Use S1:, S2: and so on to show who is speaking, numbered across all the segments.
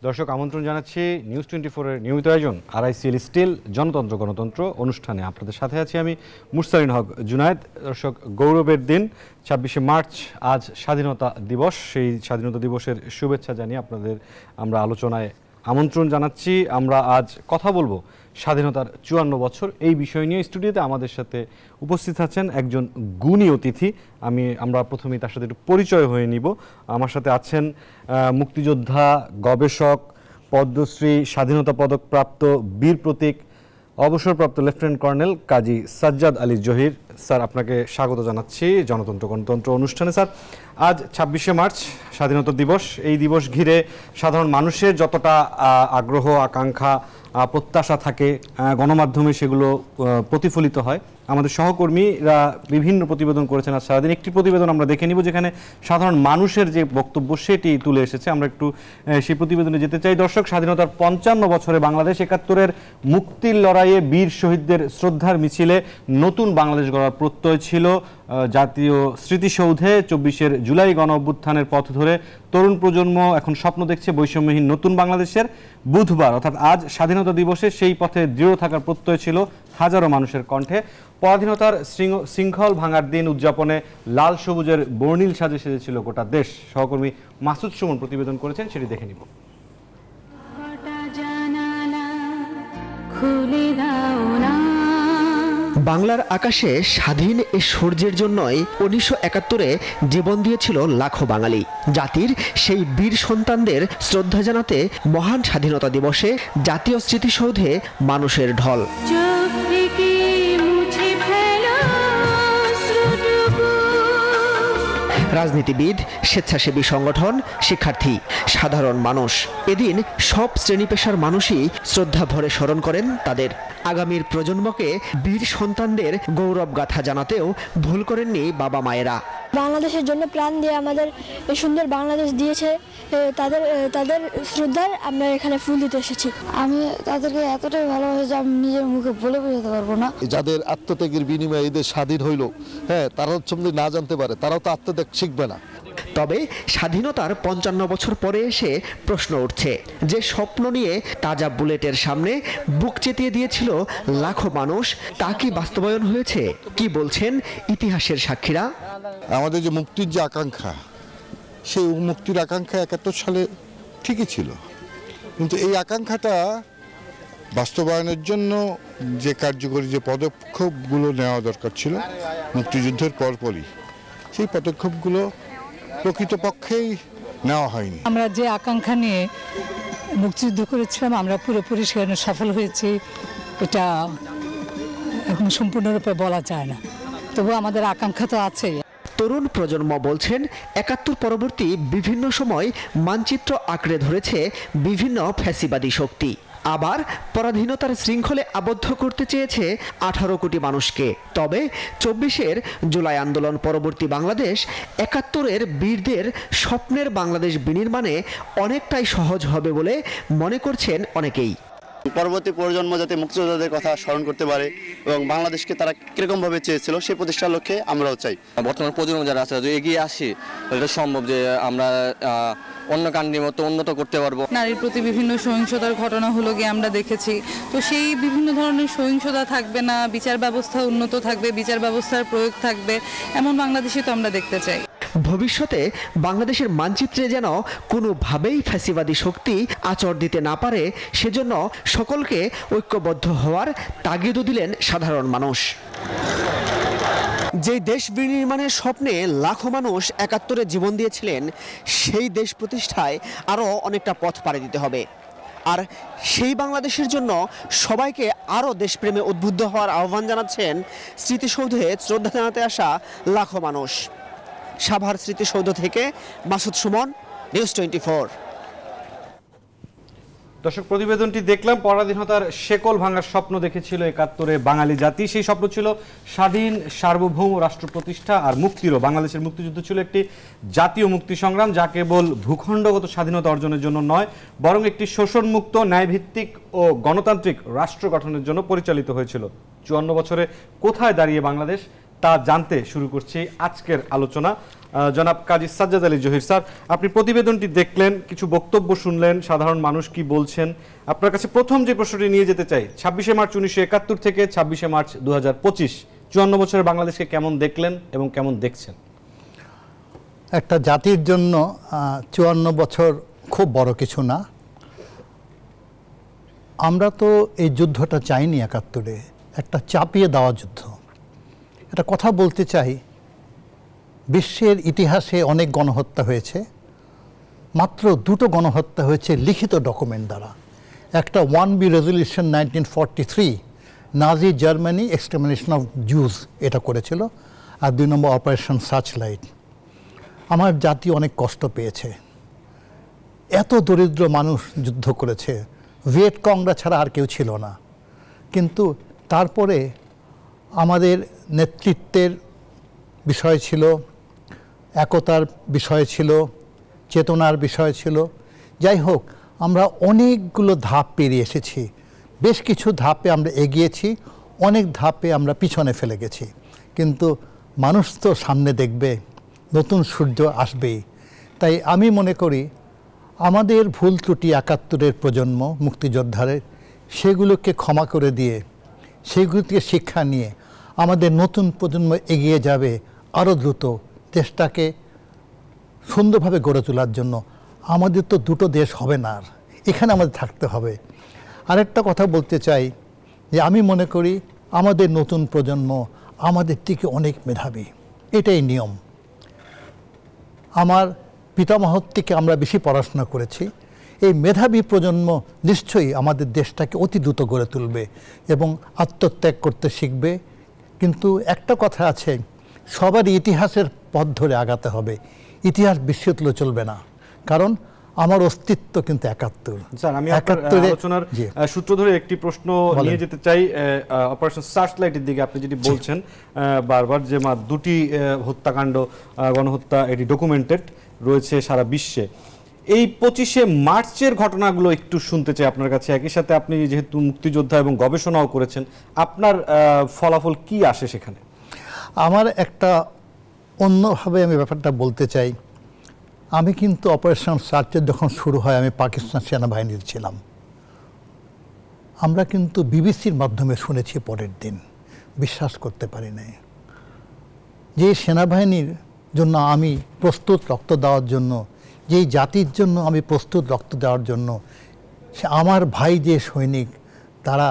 S1: দর্শক আমন্ত্রণ জানাচ্ছি নিউজ 24 এর নিয়মিত আয়োজন আরআইসিএল স্টিল জনতন্ত্র গণতন্ত্র অনুষ্ঠানে। আপনাদের সাথে আছি আমি মুরসালিন হক জুনায়েদ। দর্শক, গৌরবের দিন 26শে মার্চ, আজ স্বাধীনতা দিবস। সেই স্বাধীনতা দিবসের শুভেচ্ছা জানিয়ে আপনাদের আমরা আলোচনায় আমন্ত্রণ জানাচ্ছি। আমরা আজ কথা বলবো স্বাধীনতার 54 বছর এই বিষয় নিয়ে। স্টুডিওতে আমাদের সাথে উপস্থিত আছেন একজন গুণী অতিথি। আমরা প্রথমেই তার সাথে একটু পরিচয় হয়ে নিব। আমার সাথে আছেন মুক্তিযোদ্ধা, গবেষক, পদ্মশ্রী, স্বাধীনতা পদক প্রাপ্ত বীর প্রতীক, অবসরপ্রাপ্ত লেফটেন্যান্ট কর্নেল কাজী সাজ্জাদ আলী জহির। স্যার, আপনাকে স্বাগত জানাচ্ছি জনতন্ত্র গণতন্ত্র অনুষ্ঠানে। স্যার, আজ 26শে মার্চ স্বাধীনতা দিবস। এই দিবস ঘিরে সাধারণ মানুষের যতটা আগ্রহ, আকাঙ্ক্ষা, প্রত্যাশা থাকে, গণমাধ্যমে সেগুলো প্রতিফলিত হয়। আমাদের সহকর্মীরা বিভিন্ন প্রতিবেদন করেছেন আজ সারাদিন। একটি প্রতিবেদন আমরা দেখে নিব যেখানে সাধারণ মানুষের যে বক্তব্য সেটি তুলে এসেছে। আমরা একটু সেই প্রতিবেদনে যেতে চাই। দর্শক, স্বাধীনতার 55 বছরে বাংলাদেশ, 71-এর মুক্তির লড়াইয়ে বীর শহীদদের শ্রদ্ধার মিছিলে নতুন বাংলাদেশ গড়ার প্রত্যয় ছিল। জাতীয় স্মৃতিসৌধে 24শে জুলাই গণ অভ্যুত্থানের পথ ধরে তরুণ প্রজন্ম এখন স্বপ্ন দেখছে বৈষম্যহীন নতুন বাংলাদেশের। বুধবার অর্থাৎ আজ স্বাধীনতা দিবসে সেই পথে দৃঢ় থাকার প্রত্যয় ছিল হাজারো মানুষের কণ্ঠে। পরাধীনতার শৃঙ্খল ভাঙার দিন উদযাপনে লাল সবুজের বর্ণিল সাজে সেজেছিল গোটা দেশ। সহকর্মী মাসুদ সুমন প্রতিবেদন করেছেন, সেটি দেখে নিব।
S2: বাংলার আকাশে স্বাধীন এ সূর্যের জন্যই 1971-এ জীবন দিয়েছিল লাখো বাঙালি। জাতির সেই বীর সন্তানদের শ্রদ্ধা জানাতে মহান স্বাধীনতা দিবসে জাতীয় স্মৃতিসৌধে মানুষের ঢল। রাজনীতিবিদ, স্বেচ্ছাসেবী সংগঠন, শিক্ষার্থী, সাধারণ মানুষ, এদিন সব শ্রেণী পেশার মানুষই শ্রদ্ধা ভরে স্মরণ করেন তাদের। আগামীর প্রজন্মকে বীর সন্তানদের গৌরব গাথা জানাতেও ভুল করেননি বাবা মায়েরা।
S3: বাংলাদেশের জন্য প্রাণ দিয়ে আমাদের এই সুন্দর বাংলাদেশ দিয়েছে, তাদের শ্রদ্ধার আমরা এখানে ফুল দিতে এসেছি। আমি তাদেরকে এতটাই ভালোবাসি যে আমি নিজের মুখে বলে বোঝাতে পারবো না।
S4: যাদের আত্মত্যাগের বিনিময়ে এদের স্বাধীন হইল, তারা যদি না জানতে পারে তারাও তো আত্মত্যাগ শিখবে না।
S2: তবে স্বাধীনতার 55 বছর পরে এসে প্রশ্ন উঠছে, যে স্বপ্ন নিয়ে তাজা বুলেটের সামনে বুক চেতিয়ে দিয়েছিল লাখো মানুষ, তা কি বাস্তবায়ন হয়েছে? কি বলছেন ইতিহাসের সাক্ষীরা?
S4: আমাদের যে মুক্তির যে আকাঙ্ক্ষা, সেই মুক্তির আকাঙ্ক্ষা 71 সালে ঠিকই ছিল, কিন্তু এই আকাঙ্ক্ষাটা বাস্তবায়নের জন্য যে কার্যকরী যে পদক্ষেপগুলো নেওয়া দরকার ছিল মুক্তিযুদ্ধের পরপরই, সেই পদক্ষেপগুলো প্রকৃতপক্ষেই নেওয়া হয়নি।
S5: আমরা যে আকাঙ্ক্ষা নিয়ে মুক্তিযুদ্ধ করেছিলাম, আমরা পুরোপুরি সেখানে সফল হয়েছি এটা এখন সম্পূর্ণরূপে বলা যায় না, তবু আমাদের আকাঙ্ক্ষা তো আছেই।
S2: তরুণ প্রজন্ম বলছেন 71 পরবর্তী বিভিন্ন সময় মানচিত্র আঁকড়ে ধরেছে বিভিন্ন ফ্যাসিবাদী শক্তি। আবার পরাধীনতার শৃঙ্খলে আবদ্ধ করতে চেয়েছে 18 কোটি মানুষকে। তবে 24শে জুলাই আন্দোলন পরবর্তী বাংলাদেশ 71-এর বীরদের স্বপ্নের বাংলাদেশ বিনির্মাণে অনেকটাই সহজ হবে বলে মনে করছেন অনেকেই।
S6: পরবর্তী প্রজন্ম যাতে মুক্তিযোদ্ধাদের কথা স্মরণ করতে পারে এবং বাংলাদেশকে তারা কিরকমভাবে চেয়েছিল সেই প্রতিষ্ঠার লক্ষ্যে আমরাও চাই।
S7: বর্তমান প্রজন্ম যারা আছে যদি এগিয়ে আসি, এটা সম্ভব যে আমরা অন্য কান্ট্রির মতো উন্নত করতে পারবো।
S8: নারীর প্রতি বিভিন্ন সহিংসতার ঘটনা হলো গিয়ে আমরা দেখেছি, তো সেই বিভিন্ন ধরনের সহিংসতা থাকবে না, বিচার ব্যবস্থা উন্নত থাকবে, বিচার ব্যবস্থার প্রয়োগ থাকবে, এমন বাংলাদেশই তো আমরা দেখতে চাই।
S2: ভবিষ্যতে বাংলাদেশের মানচিত্রে যেন কোনোভাবেই ফ্যাসিবাদী শক্তি আঁচড় দিতে না পারে, সেজন্য সকলকে ঐক্যবদ্ধ হওয়ার তাগিদও দিলেন সাধারণ মানুষ। যে দেশ বিনির্মাণের স্বপ্নে লাখো মানুষ 71-এ জীবন দিয়েছিলেন, সেই দেশ প্রতিষ্ঠায় আরও অনেকটা পথ পাড়ি দিতে হবে। আর সেই বাংলাদেশের জন্য সবাইকে আরও দেশপ্রেমে উদ্বুদ্ধ হওয়ার আহ্বান জানাচ্ছেন স্মৃতিসৌধে শ্রদ্ধা জানাতে আসা লাখো মানুষ। সাভার স্মৃতিসৌধ থেকে মাসুদ সুমন, নিউজ 24।
S1: দর্শক, প্রতিবেদনটি দেখলাম। পরাধীনতার শেকল ভাঙার স্বপ্ন দেখেছিল 71-এ বাঙালি জাতি। সেই স্বপ্ন ছিল স্বাধীন সার্বভৌম রাষ্ট্র প্রতিষ্ঠা আর মুক্তিরও। বাংলাদেশের মুক্তিযুদ্ধ ছিল একটি জাতীয় মুক্তি সংগ্রাম, যা কেবল ভূখণ্ডগত স্বাধীনতা অর্জনের জন্য নয়, বরং একটি শোষণমুক্ত, ন্যায়ভিত্তিক ও গণতান্ত্রিক রাষ্ট্র গঠনের জন্য পরিচালিত হয়েছিল। 54 বছরে কোথায় দাঁড়িয়ে বাংলাদেশ? তা জানতে শুরু করছি আজকের আলোচনা। জনাব কাজী সাজ্জাদ আলী জহির স্যার, আপনি প্রতিবেদনটি দেখলেন, কিছু বক্তব্য শুনলেন, সাধারণ মানুষ কি বলছেন। আপনার কাছে প্রথম যে প্রশ্নটি নিয়ে যেতে চাই, 26শে মার্চ 1971 থেকে 26শে মার্চ 2025, 54 বছরের বাংলাদেশকে কেমন দেখলেন এবং কেমন দেখছেন?
S9: একটা জাতির জন্য 54 বছর খুব বড় কিছু না। আমরা তো এই যুদ্ধটা চাইনি 71-এ, একটা চাপিয়ে দেওয়া যুদ্ধ। একটা কথা বলতে চাই, বিশ্বের ইতিহাসে অনেক গণহত্যা হয়েছে, মাত্র 2টো গণহত্যা হয়েছে লিখিত ডকুমেন্ট দ্বারা। একটা 1B resolution 1943, Nazi Germany extermination of Jews, এটা করেছিল। আর 2 নম্বর অপারেশন সার্চলাইট। আমার জাতি অনেক কষ্ট পেয়েছে, এত দরিদ্র মানুষ যুদ্ধ করেছে, ভিয়েতকংরা ছাড়া আর কেউ ছিল না। কিন্তু তারপরে আমাদের নেতৃত্বের বিষয় ছিল, একতার বিষয় ছিল, চেতনার বিষয় ছিল। যাই হোক, আমরা অনেকগুলো ধাপ পেরিয়ে এসেছি, বেশ কিছু ধাপে আমরা এগিয়েছি, অনেক ধাপে আমরা পিছনে ফেলে গেছি। কিন্তু মানুষ তো সামনে দেখবে, নতুন সূর্য আসবেই। তাই আমি মনে করি আমাদের ভুল ত্রুটি 71-এর প্রজন্ম মুক্তিযোদ্ধাদের, সেগুলোকে ক্ষমা করে দিয়ে, সেগুলো থেকে শিক্ষা নিয়ে আমাদের নতুন প্রজন্ম এগিয়ে যাবে আরও দ্রুত দেশটাকে সুন্দরভাবে গড়ে তোলার জন্য। আমাদের তো দুটো দেশ হবে না, আর এখানে আমাদের থাকতে হবে। আরেকটা কথা বলতে চাই যে আমি মনে করি আমাদের নতুন প্রজন্ম আমাদের থেকে অনেক মেধাবী, এটাই নিয়ম। আমার পিতামহর থেকে আমরা বেশি পড়াশোনা করেছি। এই মেধাবী প্রজন্ম নিশ্চয়ই আমাদের দেশটাকে অতি দ্রুত গড়ে তুলবে এবং আত্মত্যাগ করতে শিখবে। কিন্তু একটা কথা আছে, সবারই ইতিহাসের পথ ধরে আগাতে হবে, ইতিহাস বিস্মৃত চলবে না। কারণ আমার অস্তিত্ব কিন্তু 71।
S1: স্যার, আমি আলোচনার সূত্র ধরে একটি প্রশ্ন নিয়ে যেতে চাই অপারেশন সার্চলাইটের দিকে। আপনি যেটি বলছেন বারবার যে 2টি হত্যাকাণ্ড, গণহত্যা, এটি ডকুমেন্টেড রয়েছে সারা বিশ্বে। এই 25শে মার্চের ঘটনাগুলো একটু শুনতে চাই আপনার কাছে। একই সাথে আপনি যেহেতু মুক্তিযোদ্ধা এবং গবেষণাও করেছেন, আপনার ফলাফল কি আসে সেখানে?
S9: আমার একটা অন্যভাবে আমি ব্যাপারটা বলতে চাই। আমি কিন্তু অপারেশন সার্চের যখন শুরু হয়, আমি পাকিস্তান সেনাবাহিনীর ছিলাম। আমরা কিন্তু বিবিসির মাধ্যমে শুনেছি পরের দিন, বিশ্বাস করতে পারি নাই। যে সেনাবাহিনীর জন্য আমি প্রস্তুত রক্ত দেওয়ার জন্য, যেই জাতির জন্য আমি প্রস্তুত রক্ত দেওয়ার জন্য, সে আমার ভাই যে সৈনিক, তারা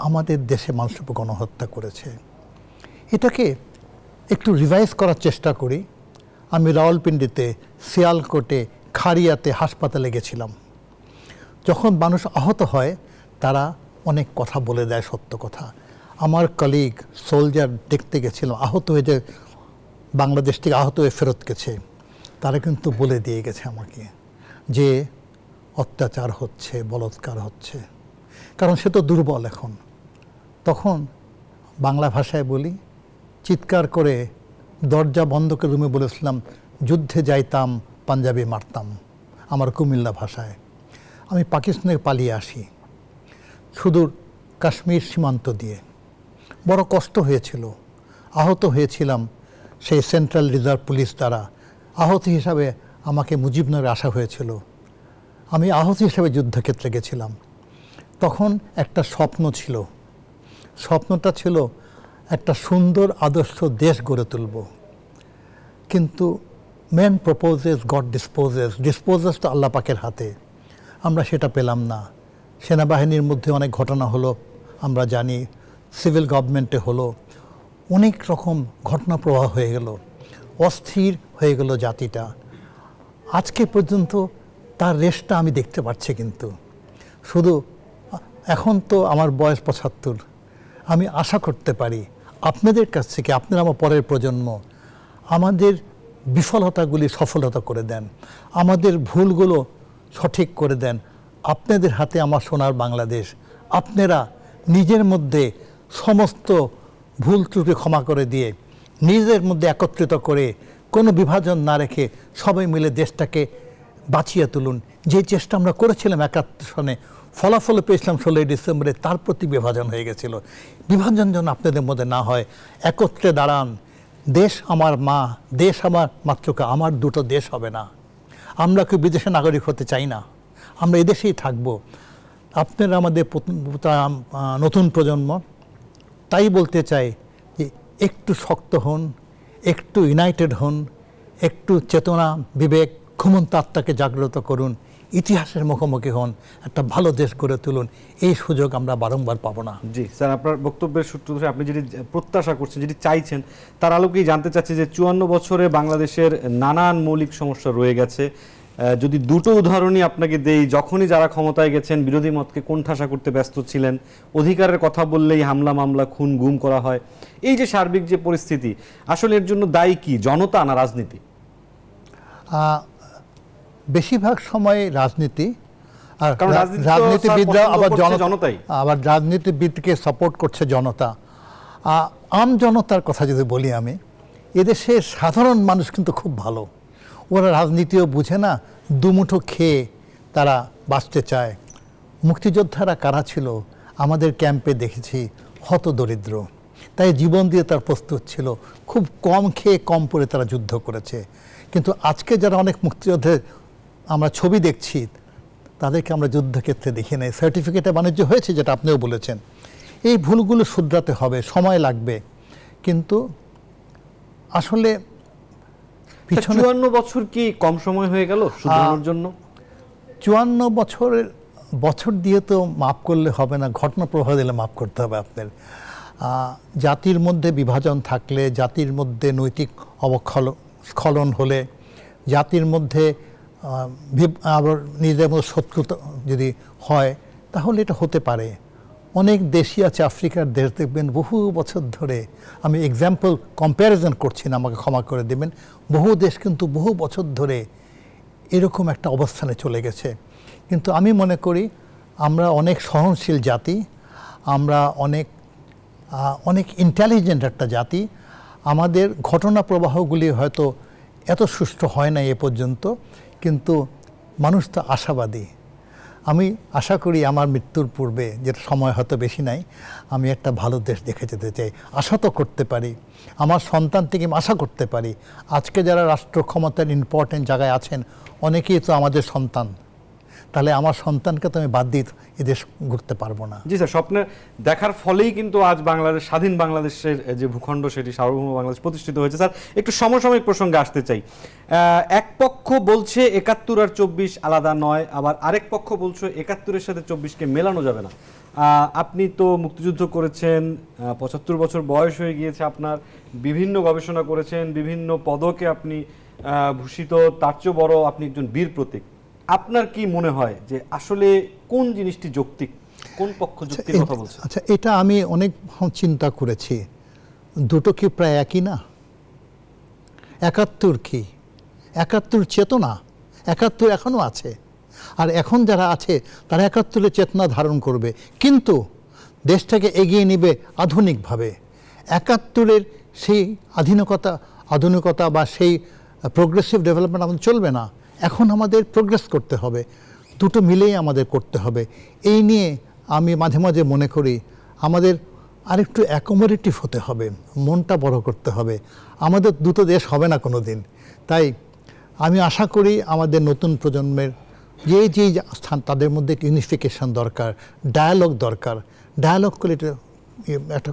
S9: আমাদের দেশে মানুষের উপর গণহত্যা করেছে। এটাকে একটু রিভাইজ করার চেষ্টা করি। আমি রাওয়ালপিন্ডিতে, সিয়ালকোটে, খাড়িয়াতে হাসপাতালে গেছিলাম। যখন মানুষ আহত হয়, তারা অনেক কথা বলে দেয়, সত্য কথা। আমার কলিগ সোলজার দেখতে গেছিলাম, আহত হয়ে যে বাংলাদেশ থেকে আহত হয়ে ফেরত গেছে, তারা কিন্তু বলে দিয়ে গেছে আমাকে যে অত্যাচার হচ্ছে, বলৎকার হচ্ছে। কারণ সে তো দুর্বল এখন। তখন বাংলা ভাষায় বলি, চিৎকার করে দরজা বন্ধ করে রুমে বলেছিলাম, যুদ্ধে যাইতাম, পাঞ্জাবি মারতাম, আমার কুমিল্লা ভাষায়। আমি পাকিস্তানে পালিয়ে আসি, সুদূর কাশ্মীর সীমান্ত দিয়ে। বড় কষ্ট হয়েছিল, আহত হয়েছিলাম সেই সেন্ট্রাল রিজার্ভ পুলিশ দ্বারা। আহত হিসাবে আমাকে মুজিবনগরে আসা হয়েছিল। আমি আহত হিসাবে যুদ্ধক্ষেত্রে গেছিলাম। তখন একটা স্বপ্ন ছিল, স্বপ্নটা ছিল একটা সুন্দর আদর্শ দেশ গড়ে তুলব। কিন্তু man proposes, god disposes, disposes তো আল্লাহ পাকের হাতে। আমরা সেটা পেলাম না। সেনাবাহিনীর মধ্যে অনেক ঘটনা হলো, আমরা জানি, সিভিল গভর্নমেন্টে হলো, অনেক রকম ঘটনা প্রবাহ হয়ে গেল, অস্থির হয়ে গেল জাতিটা। আজকে পর্যন্ত তার রেশটা আমি দেখতে পাচ্ছি। কিন্তু শুধু এখন তো আমার বয়স 75, আমি আশা করতে পারি আপনাদের কাছ থেকে, আপনারা আমার পরের প্রজন্ম, আমাদের বিফলতাগুলি সফলতা করে দেন, আমাদের ভুলগুলো সঠিক করে দেন। আপনাদের হাতে আমার সোনার বাংলাদেশ। আপনারা নিজের মধ্যে সমস্ত ভুল ত্রুটি ক্ষমা করে দিয়ে, নিজের মধ্যে একত্রিত করে, কোনো বিভাজন না রেখে সবাই মিলে দেশটাকে বাঁচিয়ে তুলুন। যে চেষ্টা আমরা করেছিলাম 71 সনে, ফলাফল পেয়েছিলাম 16ই ডিসেম্বরে, তার প্রতি বিভাজন হয়ে গেছিল। বিভাজন যেন আপনাদের মধ্যে না হয়, একত্রে দাঁড়ান। দেশ আমার মা, দেশ আমার মাতৃকা, আমার দুটো দেশ হবে না। আমরা কেউ বিদেশে নাগরিক হতে চাই না, আমরা এদেশেই থাকবো। আপনারা আমাদের নতুন প্রজন্ম, তাই বলতে চাই যে একটু শক্ত হন, একটু ইউনাইটেড হন, একটু চেতনা, বিবেক, ঘুমন্ত আত্মাকে জাগ্রত করুন, ইতিহাসের মুখোমুখি হন, একটা ভালো দেশ গড়ে তুলুন। এই সুযোগ আমরা বারংবার পাবো না।
S1: জি স্যার, আপনার বক্তব্যের সূত্র ধরে আপনি যেটি প্রত্যাশা করছেন, যেটি চাইছেন, তার আলোকেই জানতে চাচ্ছি যে 54 বছরে বাংলাদেশের নানান মৌলিক সমস্যা রয়ে গেছে। যদি দুটো উদাহরণই আপনাকে দেই, যখনই যারা ক্ষমতায় গেছেন বিরোধী মতকে কোণঠাসা করতে ব্যস্ত ছিলেন, অধিকারের কথা বললেই হামলা মামলা খুন গুম করা হয়। এই যে সার্বিক যে পরিস্থিতি, আসলে এর জন্য দায়ী কি, জনতা না রাজনীতি?
S9: বেশিরভাগ সময় রাজনীতি, আর
S1: কারণ
S9: রাজনীতিবিদরা
S1: জনতাই,
S9: আবার রাজনীতিবিদকে সাপোর্ট করছে জনতা। আম জনতার কথা যদি বলি আমি, এদেশের সাধারণ মানুষ কিন্তু খুব ভালো, ওরা রাজনীতিও বুঝে না, দুমুঠো খেয়ে তারা বাঁচতে চায়। মুক্তিযোদ্ধারা কারা ছিল আমাদের ক্যাম্পে দেখেছি, হতদরিদ্র, তাই জীবন দিয়ে তার প্রস্তুত ছিল, খুব কম খেয়ে কম পরে তারা যুদ্ধ করেছে। কিন্তু আজকে যারা অনেক মুক্তিযোদ্ধার আমরা ছবি দেখছি, তাদেরকে আমরা যুদ্ধক্ষেত্রে দেখি নাই। সার্টিফিকেটে বাণিজ্য হয়েছে, যেটা আপনিও বলেছেন। এই ভুলগুলো শুধরাতে হবে, সময় লাগবে, কিন্তু আসলে
S1: 54 বছর কি কম সময় হয়ে গেল শুধরানোর জন্য?
S9: 54 বছর দিয়ে তো মাপ করলে হবে না, ঘটনা প্রবাহ দিলে মাপ করতে হবে আপনার। জাতির মধ্যে বিভাজন থাকলে, জাতির মধ্যে নৈতিক স্খলন হলে, জাতির মধ্যে আবার নিজেদের মধ্যে শত্রুতা যদি হয়, তাহলে এটা হতে পারে। অনেক দেশই আছে, আফ্রিকার দেশ দেখবেন বহু বছর ধরে, আমি এক্সাম্পল কম্প্যারিজন করছি না, আমাকে ক্ষমা করে দেবেন, বহু দেশ কিন্তু বহু বছর ধরে এরকম একটা অবস্থানে চলে গেছে। কিন্তু আমি মনে করি আমরা অনেক সহনশীল জাতি, আমরা অনেক ইন্টেলিজেন্ট একটা জাতি। আমাদের ঘটনা প্রবাহগুলি হয়তো এত সুষ্ঠু হয় না এ পর্যন্ত, কিন্তু মানুষ তো আশাবাদী। আমি আশা করি আমার মৃত্যুর পূর্বে, যেটা সময় হয়তো বেশি নাই, আমি একটা ভালো দেশ দেখে যেতে চাই। আশা তো করতে পারি, আমার সন্তান থেকে আশা করতে পারি। আজকে যারা রাষ্ট্র ক্ষমতার ইম্পর্টেন্ট জায়গায় আছেন, অনেকেই তো আমাদের সন্তান। তাহলে আমার সন্তানকে তো আমি বাদ দিয়ে এদেশ ঘুরতে পারবো না।
S1: জি স্যার, স্বপ্নে দেখার ফলেই কিন্তু আজ বাংলাদেশ, স্বাধীন বাংলাদেশের যে ভূখণ্ড, সেটি সার্বভৌম বাংলাদেশ প্রতিষ্ঠিত হয়েছে। স্যার, একটু সমসাময়িক প্রসঙ্গে আসতে চাই। এক পক্ষ বলছে 71 আর 24 আলাদা নয়, আবার আরেক পক্ষ বলছে 71-এর সাথে 24-কে মেলানো যাবে না। আপনি তো মুক্তিযুদ্ধ করেছেন, 75 বছর বয়স হয়ে গিয়েছে আপনার, বিভিন্ন গবেষণা করেছেন, বিভিন্ন পদকে আপনি ভূষিত, তার চেয়েও বড় আপনি একজন বীর প্রতীক। আপনার কি মনে হয় যে আসলে কোন জিনিসটি যৌক্তিক, কোন পক্ষ যুক্তির কথা বলছে?
S9: আচ্ছা, এটা আমি অনেক চিন্তা করেছি। দুটো কি প্রায় একই না? 71 কি? 71 চেতনা, 71 এখনো আছে, আর এখন যারা আছে তারা 71-এর চেতনা ধারণ করবে, কিন্তু দেশটাকে এগিয়ে নেবে আধুনিকভাবে। 71-এর সেই আধুনিকতা বা সেই প্রোগ্রেসিভ ডেভেলপমেন্ট আমাদের চলবে না। এখন আমাদের প্রোগ্রেস করতে হবে, দুটো মিলেই আমাদের করতে হবে। এই নিয়ে আমি মাঝে মাঝে মনে করি আমাদের আরেকটু অ্যাকোমোডেটিভ হতে হবে, মনটা বড় করতে হবে। আমাদের দুটো দেশ হবে না কোনো দিন। তাই আমি আশা করি আমাদের নতুন প্রজন্মের যে স্থান, তাদের মধ্যে ইউনিফিকেশন দরকার, ডায়ালগ দরকার। ডায়ালগ করলে এটা একটা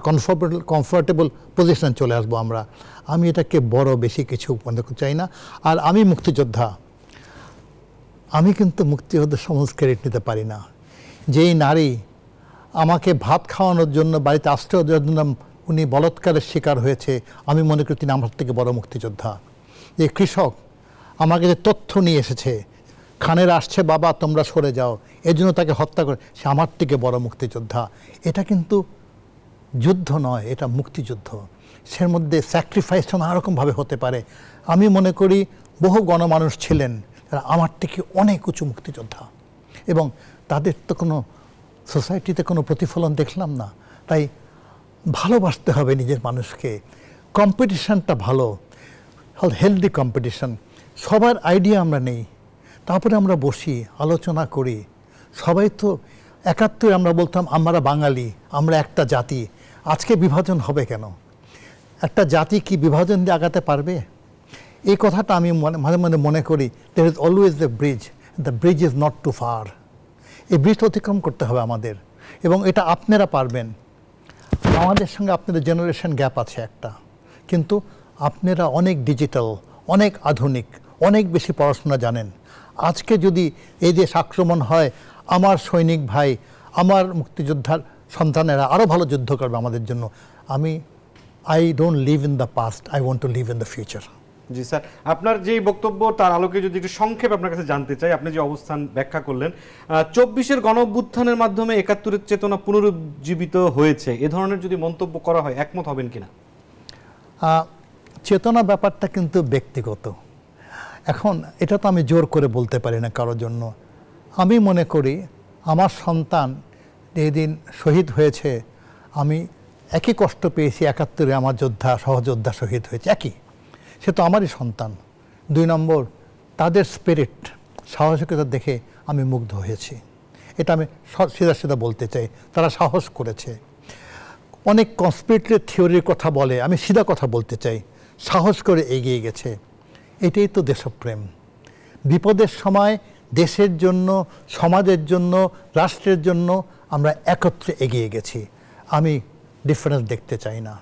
S9: কমফোর্টেবল পজিশন চলে আসবো আমরা। আমি এটাকে বড় বেশি কিছু মনে চাই না। আর আমি মুক্তিযোদ্ধা, আমি কিন্তু মুক্তিযোদ্ধার সমস্ত ক্রেডিট নিতে পারি না। যেই নারী আমাকে ভাত খাওয়ানোর জন্য বাড়িতে আশ্রয় দেওয়ার জন্য উনি বলৎকারের শিকার হয়েছে, আমি মনে করি তিনি আমার থেকে বড় মুক্তিযোদ্ধা। যে কৃষক আমাকে যে তথ্য নিয়ে এসেছে, খানের আসছে বাবা তোমরা সরে যাও, এর জন্য তাকে হত্যা করে, সে আমার থেকে বড় মুক্তিযোদ্ধা। এটা কিন্তু যুদ্ধ নয়, এটা মুক্তিযুদ্ধ। সের মধ্যে স্যাক্রিফাইসটা নানারকমভাবে হতে পারে। আমি মনে করি বহু গণমানুষ ছিলেন তারা আমার থেকে অনেক উঁচু মুক্তিযোদ্ধা, এবং তাদের তো কোনো সোসাইটিতে কোনো প্রতিফলন দেখলাম না। তাই ভালোবাসতে হবে নিজের মানুষকে। কম্পিটিশানটা ভালো, হেলদি কম্পিটিশান। সবার আইডিয়া আমরা নেই, তারপরে আমরা বসি আলোচনা করি। সবাই তো 71 আমরা বলতাম আমরা বাঙালি, আমরা একটা জাতি। আজকে বিভাজন হবে কেন? একটা জাতি কি বিভাজন দিয়ে আগাতে পারবে? এই কথাটা আমি মাঝে মাঝে মনে করি, there is always the bridge is not too far. এই ব্রিজ অতিক্রম করতে হবে আমাদের, এবং এটা আপনারা পারবেন। আমাদের সঙ্গে আপনাদের জেনারেশন গ্যাপ আছে একটা, কিন্তু আপনারা অনেক ডিজিটাল, অনেক আধুনিক, অনেক বেশি পড়াশোনা জানেন। আজকে যদি এই দেশ আক্রমণ হয়, আমার সৈনিক ভাই, আমার মুক্তিযোদ্ধার সন্তানেরা আরও ভালো যুদ্ধ করবে আমাদের জন্য। I don't live in the past, I want to live in the future.
S1: G sir, আপনার যেই বক্তব্য তার আলোকে যদি একটু সংক্ষেপ আপনার কাছে জানতে চাই, আপনি যে অবস্থান ব্যাখ্যা করলেন, 24-এর গণঅভ্যুত্থানের মাধ্যমে 71-এর চেতনা পুনরুজ্জীবিত হয়েছে, এ ধরনের যদি মন্তব্য করা হয় একমত হবেন কিনা?
S9: চেতনা ব্যাপারটা কিন্তু ব্যক্তিগত। এখন এটা তো আমি জোর করে বলতে পারি না কারোর জন্য। আমি মনে করি আমার সন্তান যেদিন শহীদ হয়েছে, আমি একই কষ্ট পেয়েছি 71-এ আমার যোদ্ধা, সহযোদ্ধা শহীদ হয়েছে, একই। সে তো আমারই সন্তান। 2 নম্বর, তাদের স্পিরিট, সাহসিকতা দেখে আমি মুগ্ধ হয়েছি। এটা আমি সিধা বলতে চাই। তারা সাহস করেছে। অনেক কনস্পিরেটরি থিওরির কথা বলে, আমি সিধা কথা বলতে চাই, সাহস করে এগিয়ে গেছে। এটাই তো দেশপ্রেম। বিপদের সময় দেশের জন্য, সমাজের জন্য, রাষ্ট্রের জন্য আমরা একত্রে এগিয়ে গেছি। আমি ডিফারেন্স দেখতে চাই না।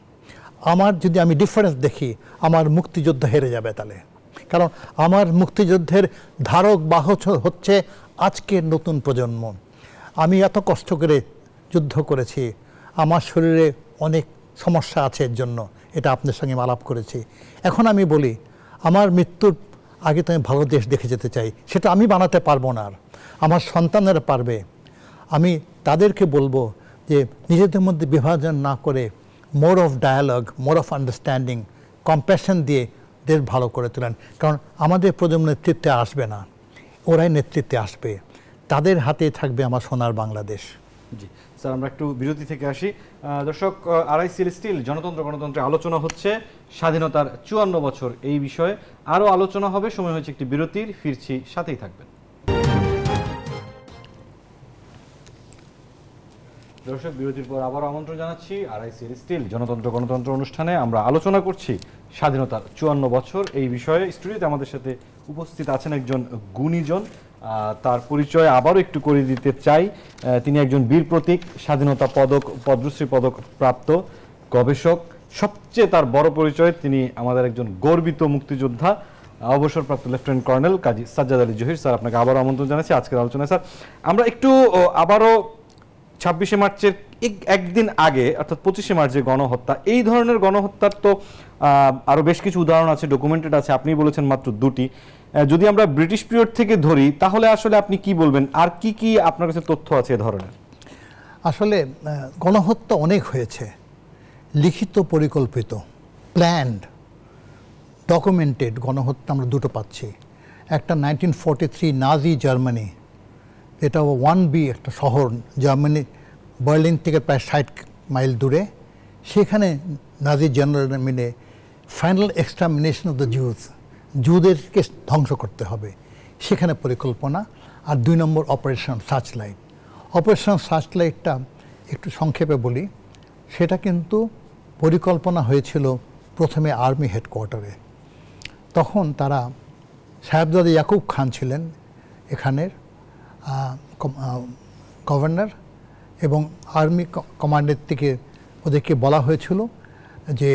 S9: যদি আমি ডিফারেন্স দেখি, আমার মুক্তিযোদ্ধা হেরে যাবে তাহলে। কারণ আমার মুক্তিযুদ্ধের ধারক বাহক হচ্ছে আজকের নতুন প্রজন্ম। আমি এত কষ্ট করে যুদ্ধ করেছি, আমার শরীরে অনেক সমস্যা আছে এর জন্য, এটা আপনার সঙ্গে আলাপ করেছি। এখন আমি বলি, আমার মৃত্যুর আগে তো আমি ভালো দেশ দেখে যেতে চাই। সেটা আমি বানাতে পারবো না, আর আমার সন্তানেরা পারবে। আমি তাদেরকে বলবো যে নিজেদের মধ্যে বিভাজন না করে more of dialogue, more of understanding, compassion দিয়ে দেশ ভালো করে তোলেন। কারণ আমাদের প্রজন্ম নেতৃত্বে আসবে না, ওরাই নেতৃত্বে আসবে। তাদের হাতে থাকবে আমার সোনার বাংলাদেশ।
S1: জি স্যার, আমরা একটু বিরতি থেকে আসি। দর্শক, আরআইসিএল স্টিল জনতন্ত্র গণতন্ত্রে আলোচনা হচ্ছে স্বাধীনতার 54 বছর, এই বিষয়ে আরও আলোচনা হবে। সময় হয়েছে একটি বিরতির, ফিরছি, সাথেই থাকবেন। দর্শক, বিরতির পর আবারও আমন্ত্রণ জানাচ্ছি আরআইসিএল স্টিল জনতন্ত্র গণতন্ত্র অনুষ্ঠানে। আমরা আলোচনা করছি স্বাধীনতার 54 বছর এই বিষয়ে। স্টুডিওতে আমাদের সাথে উপস্থিত আছেন একজন গুণীজন, তার পরিচয় আবারও একটু করে দিতে চাই। তিনি একজন বীর প্রতীক, স্বাধীনতা পদক, পদ্মশ্রী পদক প্রাপ্ত গবেষক। সবচেয়ে তার বড় পরিচয়, তিনি আমাদের একজন গর্বিত মুক্তিযোদ্ধা, অবসরপ্রাপ্ত লেফটেন্যান্ট কর্নেল কাজী সাজ্জাদ আলী জহির। স্যার, আপনাকে আবারও আমন্ত্রণ জানাচ্ছি আজকের আলোচনায়। স্যার, আমরা একটু আবারও 26শে মার্চের একদিন আগে, অর্থাৎ 25শে মার্চ যে গণহত্যা, এই ধরনের গণহত্যার তো আরও বেশ কিছু উদাহরণ আছে, ডকুমেন্টেড আছে। আপনি বলেছেন মাত্র 2টি। যদি আমরা ব্রিটিশ পিরিয়ড থেকে ধরি, তাহলে আসলে আপনি কি বলবেন, আর কি কি আপনার কাছে তথ্য আছে এ ধরনের?
S9: আসলে গণহত্যা অনেক হয়েছে, লিখিত, পরিকল্পিত, প্ল্যান্ড, ডকুমেন্টেড গণহত্যা আমরা দুটো পাচ্ছি। একটা 1943 নাজি জার্মানি, এটা 1B একটা শহর, জার্মানি, বার্লিন থেকে প্রায় 60 মাইল দূরে। সেখানে নাজি জেনারেল মিলে ফাইনাল এক্সটারমিনেশন অফ দ্য জুদেরকে ধ্বংস করতে হবে, সেখানে পরিকল্পনা। আর 2 নম্বর অপারেশন সার্চলাইট। অপারেশন সার্চলাইটটা একটু সংক্ষেপে বলি, সেটা কিন্তু পরিকল্পনা হয়েছিল প্রথমে আর্মি হেডকোয়ার্টারে। তখন তারা, সাহেবজাদা ইয়াকুব খান ছিলেন এখানের গভর্নর, এবং আর্মি কমান্ডের থেকে ওদেরকে বলা হয়েছিল যে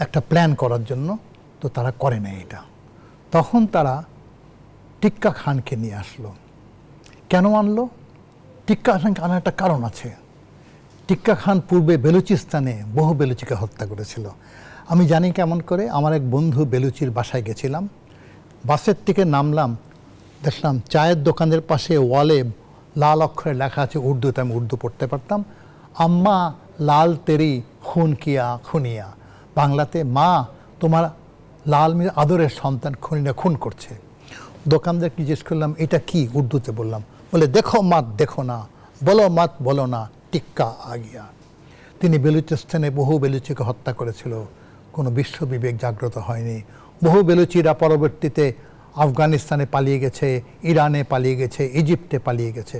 S9: একটা প্ল্যান করার জন্য, তো তারা করে না এটা। তখন তারা টিক্কা খানকে নিয়ে আসলো। কেন আনলো? টিক্কা খানকে আনার একটা কারণ আছে। টিক্কা খান পূর্বে বেলুচিস্তানে বহু বেলুচিকে হত্যা করেছিল। আমি জানি কেমন করে। আমার এক বন্ধু বেলুচির বাসায় গেছিলাম, বাসের থেকে নামলাম, দেখলাম চায়ের দোকানের পাশে ওয়ালে লাল অক্ষরে লেখা আছে উর্দুতে, আমি উর্দু পড়তে পারতাম, আম্মা লাল তেরি খুন কিয়া খুনিয়া, বাংলাতে মা তোমার লাল মির আদরের সন্তান খুনিরা খুন করছে। দোকানদারকে জিজ্ঞেস করলাম এটা কি, উর্দুতে বললাম। বলে দেখো মাত দেখো না, বলো মাত বলো না, টিক্কা আগিয়া। তিনি বেলুচিস্তানে বহু বেলুচিকে হত্যা করেছিল, কোনো বিশ্ববিবেক জাগ্রত হয়নি। বহু বেলুচিরা পরবর্তীতে আফগানিস্তানে পালিয়ে গেছে, ইরানে পালিয়ে গেছে, ইজিপ্টে পালিয়ে গেছে।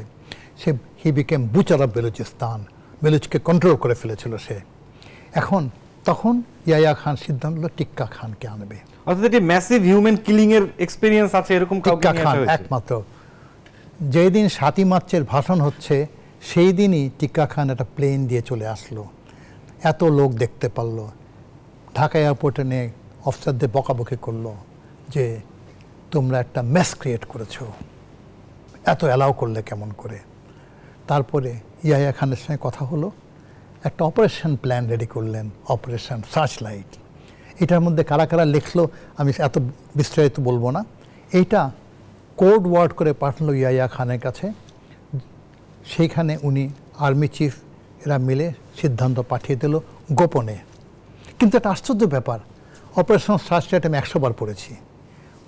S9: He became butcher of Balochistan, বেলুচকে কন্ট্রোল করে ফেলেছিল সে। তখন ইয়াহিয়া খান সিদ্ধান্ত হলো টিক্কা খানকে আনবে।
S1: অর্থাৎ এটি ম্যাসিভ হিউম্যান কিলিং এর এক্সপেরিয়েন্স আছে এরকম কাউকে
S9: টিক্কা খান একমাত্র। যেই দিন 7ই মার্চের ভাষণ হচ্ছে সেই দিনই টিক্কা খান একটা প্লেন দিয়ে চলে আসলো, এত লোক দেখতে পারলো। ঢাকা এয়ারপোর্টে নিয়ে অফিসারদের বকাবকি করলো যে তোমরা একটা মেস ক্রিয়েট করেছো, এত অ্যালাউ করলে কেমন করে। তারপরে ইয়াহিয়া খানের সঙ্গে কথা হলো, একটা অপারেশন প্ল্যান রেডি করলেন, অপারেশন সার্চ লাইট। এটার মধ্যে কারা কারা লিখলো আমি এত বিস্তারিত বলবো না। এইটা কোড ওয়ার্ড করে পাঠালো ইয়াহিয়া খানের কাছে, সেইখানে উনি আর্মি চিফ এরা মিলে সিদ্ধান্ত পাঠিয়ে দিল গোপনে। কিন্তু একটা আশ্চর্য ব্যাপার, অপারেশন সার্চ লাইট আমি 100 বার পড়েছি,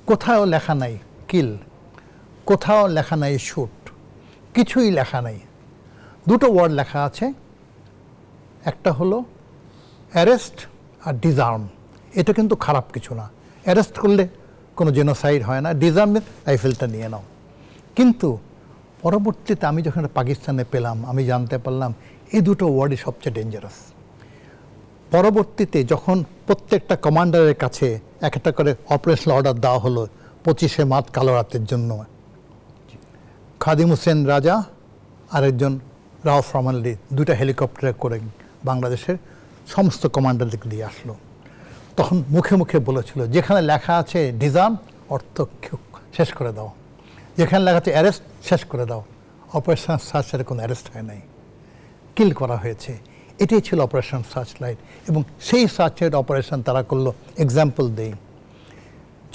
S9: কোথাও লেখা নাই কিল, কোথাও লেখা নাই শুট, কিছুই লেখা নাই। দুটো ওয়ার্ড লেখা আছে, একটা হলো অ্যারেস্ট আর ডিসআর্ম। এটা কিন্তু খারাপ কিছু না, অ্যারেস্ট করলে কোনো জেনোসাইড হয় না, ডিসআর্মের রাইফেলটা নিয়ে নাও। কিন্তু পরবর্তীতে আমি যখন পাকিস্তানে পেলাম আমি জানতে পারলাম এই দুটো ওয়ার্ডই সবচেয়ে ডেঞ্জারাস। পরবর্তীতে যখন প্রত্যেকটা কমান্ডারের কাছে একটা করে অপারেশনাল অর্ডার দেওয়া হলো 25শে মার্চ কালো রাতের জন্য, খাদিম হোসেন রাজা আরেকজন রাউফ রহমান আলী দুইটা হেলিকপ্টারে করে বাংলাদেশের সমস্ত কমান্ডারদেরকে দিয়ে আসলো। তখন মুখে মুখে বলেছিল যেখানে লেখা আছে ডিসআর্ম অর্থ শেষ করে দাও, যেখানে লেখা আছে অ্যারেস্ট শেষ করে দাও। অপারেশন সার্চের কোনো অ্যারেস্ট হয় নাই, কিল করা হয়েছে। এটাই ছিল অপারেশন সার্চ লাইট। এবং সেই সার্চের অপারেশন তারা করলো, এক্সাম্পল দেই,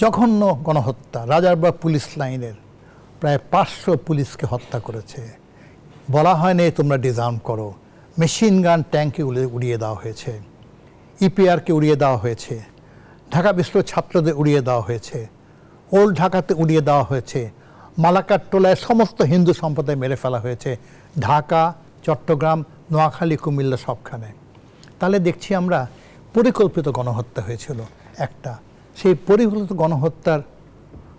S9: জঘন্য গণহত্যা। রাজারবাগ পুলিশ লাইনের প্রায় 500 পুলিশকে হত্যা করেছে। বলা হয় না তোমরা ডিসআর্ম করো, মেশিন গান ট্যাঙ্কে উড়িয়ে দেওয়া হয়েছে, ইপিআরকে উড়িয়ে দেওয়া হয়েছে, ঢাকা বিশ্ববিদ্যালয়ের ছাত্রদের উড়িয়ে দেওয়া হয়েছে, ওল্ড ঢাকাতে উড়িয়ে দেওয়া হয়েছে, মালাকার টোলায় সমস্ত হিন্দু সম্প্রদায় মেরে ফেলা হয়েছে, ঢাকা, চট্টগ্রাম, নোয়াখালী, কুমিল্লা সবখানে। তাহলে দেখছি আমরা পরিকল্পিত গণহত্যা হয়েছিল একটা। সেই পরিকল্পিত গণহত্যার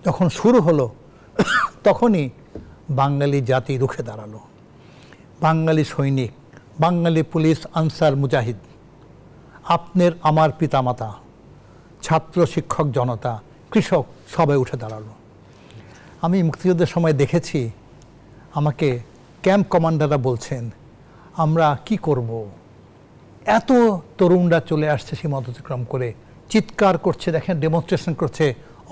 S9: যখন শুরু হলো তখনই বাঙালি জাতি রুখে দাঁড়ালো। বাঙালি সৈনিক, বাঙালি পুলিশ, আনসার, মুজাহিদ, আপনার আমার পিতামাতা, ছাত্র, শিক্ষক, জনতা, কৃষক সবাই উঠে দাঁড়ালো। আমি মুক্তিযুদ্ধের সময় দেখেছি আমাকে ক্যাম্প কমান্ডাররা বলছেন আমরা কি করব, এত তরুণরা চলে আসছে সীমা অতিক্রম করে, চিৎকার করছে, দেখেন ডেমনস্ট্রেশন করছে,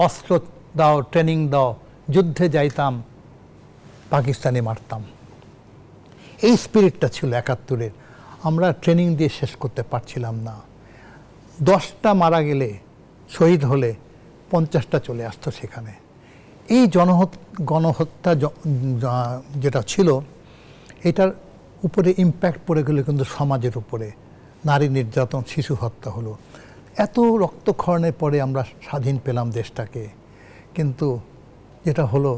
S9: অস্ত্র দাও, ট্রেনিং দাও, যুদ্ধে যাইতাম, পাকিস্তানে মারতাম। এই স্পিরিটটা ছিল 71-এর। আমরা ট্রেনিং দিয়ে শেষ করতে পারছিলাম না। 10টা মারা গেলে, শহীদ হলে 50টা চলে আসতো সেখানে। এই গণহত্যা যেটা ছিল এটার উপরে ইম্প্যাক্ট পড়ে গেল কিন্তু সমাজের উপরে। নারী নির্যাতন, শিশু হত্যা হলো। এত রক্তক্ষরণের পরে আমরা স্বাধীন পেলাম দেশটাকে, কিন্তু যেটা হলো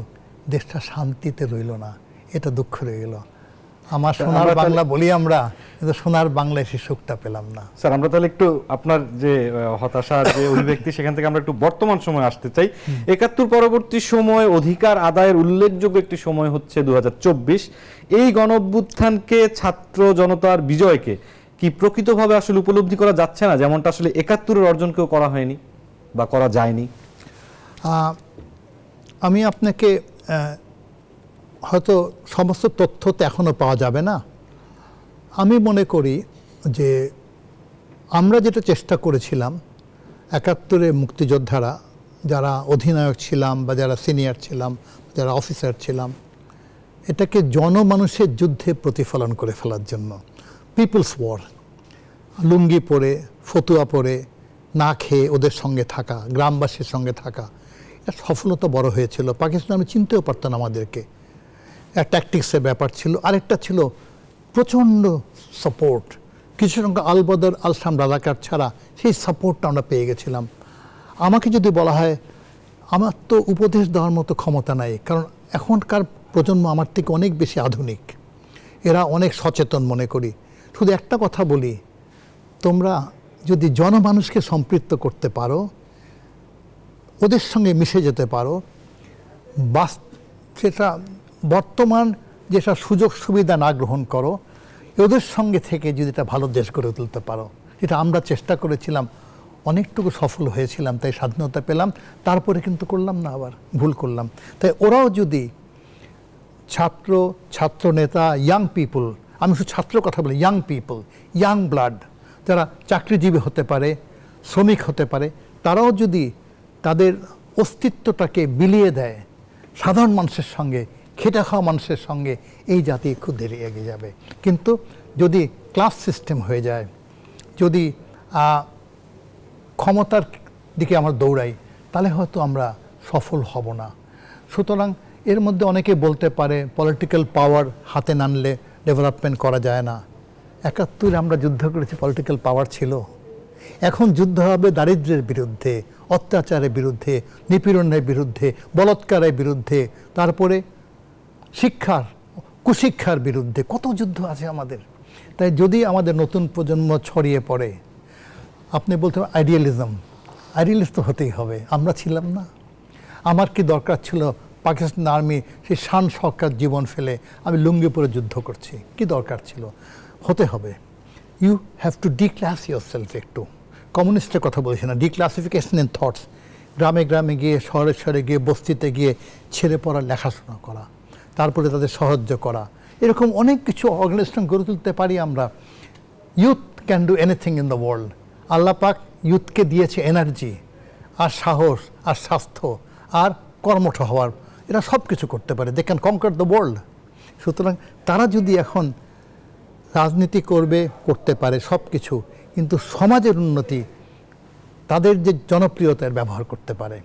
S9: দেশটা শান্তিতে রইল না, এটা দুঃখ রয়ে গেল। আমার সোনার বাংলা বলি আমরা, কিন্তু সোনার বাংলায় সেই সুখটা পেলাম না।
S1: স্যার আমরা তাহলে একটু আপনার যে হতাশা যে অভিব্যক্তি সেখান থেকে আমরা একটু বর্তমান সময় আসতে চাই। 71 পরবর্তী সময় অধিকার আদায়ের উল্লেখযোগ্য একটি সময় হচ্ছে 2024। এই গণঅভ্যুত্থানকে, ছাত্র জনতার বিজয়কে কি প্রকৃতভাবে আসলে উপলব্ধি করা যাচ্ছে না, যেমনটা আসলে 71-এর অর্জনকেও করা হয়নি বা করা যায়নি?
S9: আমি আপনাকে হয়তো সমস্ত তথ্য তো এখনও পাওয়া যাবে না। আমি মনে করি যে আমরা যেটা চেষ্টা করেছিলাম 71-এ মুক্তিযোদ্ধারা যারা অধিনায়ক ছিলাম বা যারা সিনিয়র ছিলাম, যারা অফিসার ছিলাম, এটাকে জনমানুষের যুদ্ধে প্রতিফলন করে ফেলার জন্য, পিপলস ওয়ার, লুঙ্গি পরে, ফতুয়া পরে, না খেয়ে ওদের সঙ্গে থাকা, গ্রামবাসীর সঙ্গে থাকা, এটা সফলতা বড় হয়েছিল। পাকিস্তান আমি চিনতেও পারতাম আমাদেরকে। ট্যাকটিক্সের ব্যাপার ছিল। আরেকটা ছিল প্রচণ্ড সাপোর্ট, কিছু সংখ্যক আল বদর, আল শাম রাজাকার ছাড়া সেই সাপোর্টটা আমরা পেয়ে গেছিলাম। আমাকে যদি বলা হয়, আমার তো উপদেশ দেওয়ার মতো ক্ষমতা নাই, কারণ এখনকার প্রজন্ম আমার থেকে অনেক বেশি আধুনিক, এরা অনেক সচেতন মনে করি। শুধু একটা কথা বলি, তোমরা যদি জনমানুষকে সম্পৃক্ত করতে পারো, ওদের সঙ্গে মিশে যেতে পারো, সেটা বর্তমান যেসব সুযোগ সুবিধা না গ্রহণ করো, ওদের সঙ্গে থেকে যদি এটা ভালো দেশ গড়ে তুলতে পারো, এটা আমরা চেষ্টা করেছিলাম, অনেকটুকু সফল হয়েছিলাম, তাই স্বাধীনতা পেলাম, তারপরে কিন্তু করলাম না, আবার ভুল করলাম। তাই ওরাও যদি ছাত্র নেতা, ইয়াং পিপল, আমি শুধু ছাত্রের কথা বলি, ইয়াং পিপল, ইয়াং ব্লাড, যারা চাকরিজীবী হতে পারে, শ্রমিক হতে পারে, তারাও যদি তাদের অস্তিত্বটাকে বিলিয়ে দেয় সাধারণ মানুষের সঙ্গে, খেটে খাওয়া মানুষের সঙ্গে, এই জাতি খুব দেরি এগিয়ে যাবে। কিন্তু যদি ক্লাস সিস্টেম হয়ে যায়, যদি ক্ষমতার দিকে আমরা দৌড়াই, তাহলে হয়তো আমরা সফল হব না। সুতরাং এর মধ্যে অনেকে বলতে পারে পলিটিক্যাল পাওয়ার হাতে নানলে ডেভেলপমেন্ট করা যায় না। ৭১ আমরা যুদ্ধ করেছি, পলিটিক্যাল পাওয়ার ছিল। এখন যুদ্ধ হবে দারিদ্র্যের বিরুদ্ধে, অত্যাচারের বিরুদ্ধে, নিপীড়নের বিরুদ্ধে, বলৎকারের বিরুদ্ধে, তারপরে কুশিক্ষার বিরুদ্ধে, কত যুদ্ধ আছে আমাদের। তাই যদি আমাদের নতুন প্রজন্ম ছড়িয়ে পড়ে, আপনি বলতে আইডিয়ালিস্ট তো হতেই হবে। আমরা ছিলাম না। আমার কি দরকার ছিল পাকিস্তান আর্মি সেই শান শওকত জীবন ফেলে আমি লুঙ্গি পরে যুদ্ধ করছি? কি দরকার ছিল? হতে হবে। You have to declass yourself. একটু কমিউনিস্টের কথা বলছি না, ডিক্লাসিফিকেশন ইন থটস। গ্রামে গ্রামে গিয়ে, শহরে শহরে গিয়ে, বস্তিতে গিয়ে ছেড়ে পড়া, লেখাশোনা করা, তারপরে তাদের সাহায্য করা, এরকম অনেক কিছু অর্গানাইজেশন গড়ে তুলতে পারি আমরা। Youth can do anything in the world. আল্লাহ পাক ইউথকে দিয়েছে এনার্জি আর সাহস আর স্বাস্থ্য আর কর্মঠ হওয়ার, এরা সব কিছু করতে পারে। They can conquer the world. সুতরাং তারা যদি এখন রাজনীতি করতে পারে সব কিছু, কিন্তু সমাজের উন্নতি, তাদের যে জনপ্রিয়তার ব্যবহার করতে পারে,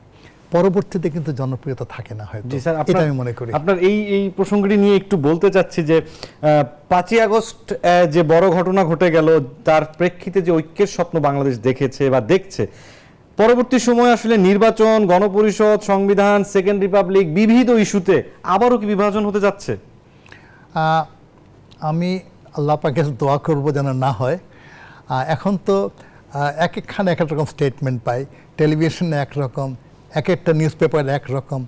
S9: পরবর্তীতে কিন্তু জনপ্রিয়তা থাকে না হয়তো, এটা আমি মনে করি।
S1: আপনার এই প্রসঙ্গটি নিয়ে একটু বলতে চাচ্ছি যে ৫ই আগস্ট যে বড় ঘটনা ঘটে গেল, তার প্রেক্ষিতে যে ঐক্যের স্বপ্ন বাংলাদেশ দেখেছে বা দেখছে, পরবর্তী সময় আসলে নির্বাচন, গণপরিষদ, সংবিধান, সেকেন্ড রিপাবলিক, বিবিধ ইস্যুতে আবারও কি বিভাজন হতে যাচ্ছে?
S9: আমি আল্লাহ পাকের দোয়া করব যেন না হয়। এখন তো এক একখানে এক এক রকম স্টেটমেন্ট পাই, টেলিভিশনে একরকম, এক একটা নিউজ পেপারে একরকম,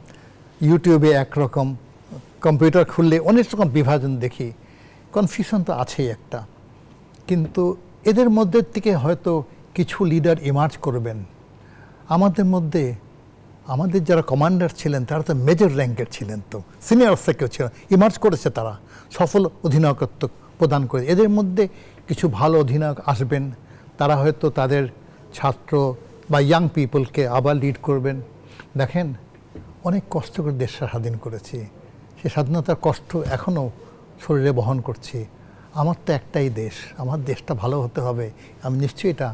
S9: ইউটিউবে একরকম, কম্পিউটার খুললে অনেক রকম বিভাজন দেখি। কনফিউশন তো আছেই একটা, কিন্তু এদের মধ্যে থেকে হয়তো কিছু লিডার ইমার্জ করবেন। আমাদের মধ্যে আমাদের যারা কমান্ডার ছিলেন তারা তো মেজর র্যাঙ্কের ছিলেন, তো সিনিয়র অফিসার ছিলেন, ইমার্জ করেছে, তারা সফল অধিনায়কত্ব প্রদান করে। এদের মধ্যে কিছু ভালো অধিনায়ক আসবেন, তারা হয়তো তাদের ছাত্র বা ইয়াং পিপলকে আবার লিড করবেন। দেখেন, অনেক কষ্ট করে দেশ স্বাধীন করেছি, সে স্বাধীনতার কষ্ট এখনও শরীরে বহন করছি। আমার তো একটাই দেশ, আমার দেশটা ভালো হতে হবে, আমি নিশ্চয়ই এটা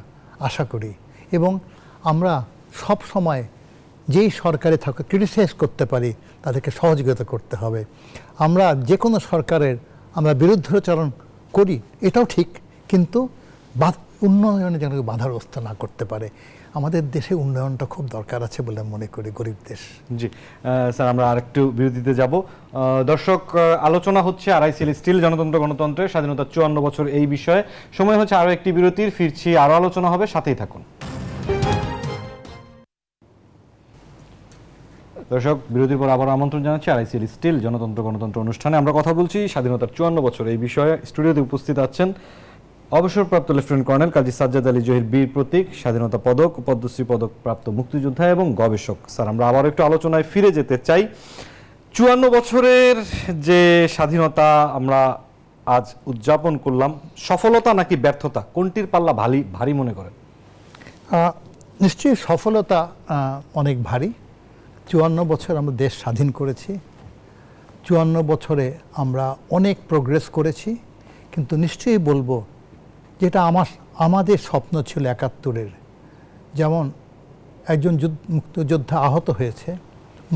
S9: আশা করি। এবং আমরা সব সময় যেই সরকারে থাকে ক্রিটিসাইজ করতে পারি, তাদেরকে সহযোগিতা করতে হবে। আমরা যে কোনো সরকারের আমরা বিরুদ্ধাচরণ করি, এটাও ঠিক, কিন্তু উন্নয়নে যেন বাধাগ্রস্ত না করতে পারে। আমাদের দেশে উন্নয়নটা খুব দরকার আছে বলে মনে করি, গরিব দেশ।
S1: জি স্যার, আমরা আরেকটু বিরতিতে যাব। দর্শক, আলোচনা হচ্ছে আরআইসিএল স্টিল জনতন্ত্র গণতন্ত্রের স্বাধীনতা 54 বছর, এই বিষয়ে। সময় হচ্ছে আরও একটি বিরতির, ফিরছি, আরও আলোচনা হবে, সাথেই থাকুন। দর্শক, বিরতির পর আবার আমন্ত্রণ জানাচ্ছি আরআইসিএল স্টিল জনতন্ত্র গণতন্ত্র অনুষ্ঠানে। আমরা কথা বলছি স্বাধীনতার 54 বছর এই বিষয়ে। স্টুডিওতে উপস্থিত আছেন অবসরপ্রাপ্ত লেফটেন্যান্ট কর্নেল কাজী সাজ্জাদ আলী জহির, বীর প্রতীক, স্বাধীনতা পদক, পদ্মশ্রী পদক প্রাপ্ত মুক্তিযোদ্ধা এবং গবেষক। স্যার, আমরা আবার একটু আলোচনায় ফিরে যেতে চাই। 54 বছরের যে স্বাধীনতা আমরা আজ উদযাপন করলাম, সফলতা নাকি ব্যর্থতা, কোনটির পাল্লা ভারী মনে করেন?
S9: নিশ্চয়ই সফলতা অনেক ভারী। 54 বছর আমরা দেশ স্বাধীন করেছি, 54 বছরে আমরা অনেক প্রোগ্রেস করেছি, কিন্তু নিশ্চয়ই বলবো যেটা আমাদের স্বপ্ন ছিল 71-এর, যেমন একজন মুক্তিযোদ্ধা আহত হয়েছে,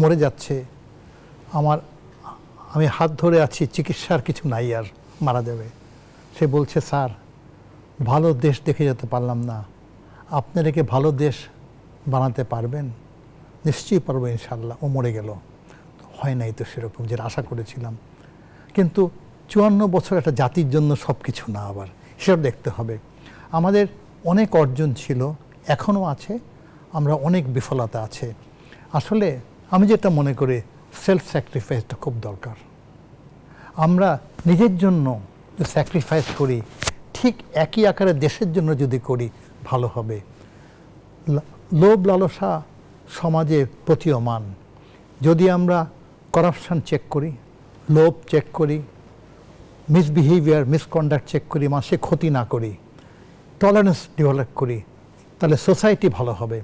S9: মরে যাচ্ছে, আমি হাত ধরে আছি, চিকিৎসার কিছু নাই, আর মারা যাবে। সে বলছে, স্যার ভালো দেশ দেখে যেতে পারলাম না, আপনারা কি ভালো দেশ বানাতে পারবেন? নিশ্চয়ই পারবো ইনশাল্লাহ। ও মরে গেল। হয় নাই তো সেরকম যেটা আশা করেছিলাম। কিন্তু 54 বছর একটা জাতির জন্য সব কিছু না, আবার সেটা দেখতে হবে। আমাদের অনেক অর্জন ছিল, এখনও আছে, আমরা অনেক বিফলতা আছে। আসলে আমি যেটা মনে করি, সেলফ স্যাক্রিফাইসটা খুব দরকার। আমরা নিজের জন্য স্যাক্রিফাইস করি, ঠিক একই আকারে দেশের জন্য যদি করি ভালো হবে। লোভ লালসা সমাজে প্রতীয়মান। যদি আমরা করাপশান চেক করি, লোভ চেক করি, মিসবিহেভিয়ার মিসকন্ডাক্ট চেক করি, মানুষের ক্ষতি না করি, টলারেন্স ডেভেলপ করি, তাহলে সোসাইটি ভালো হবে।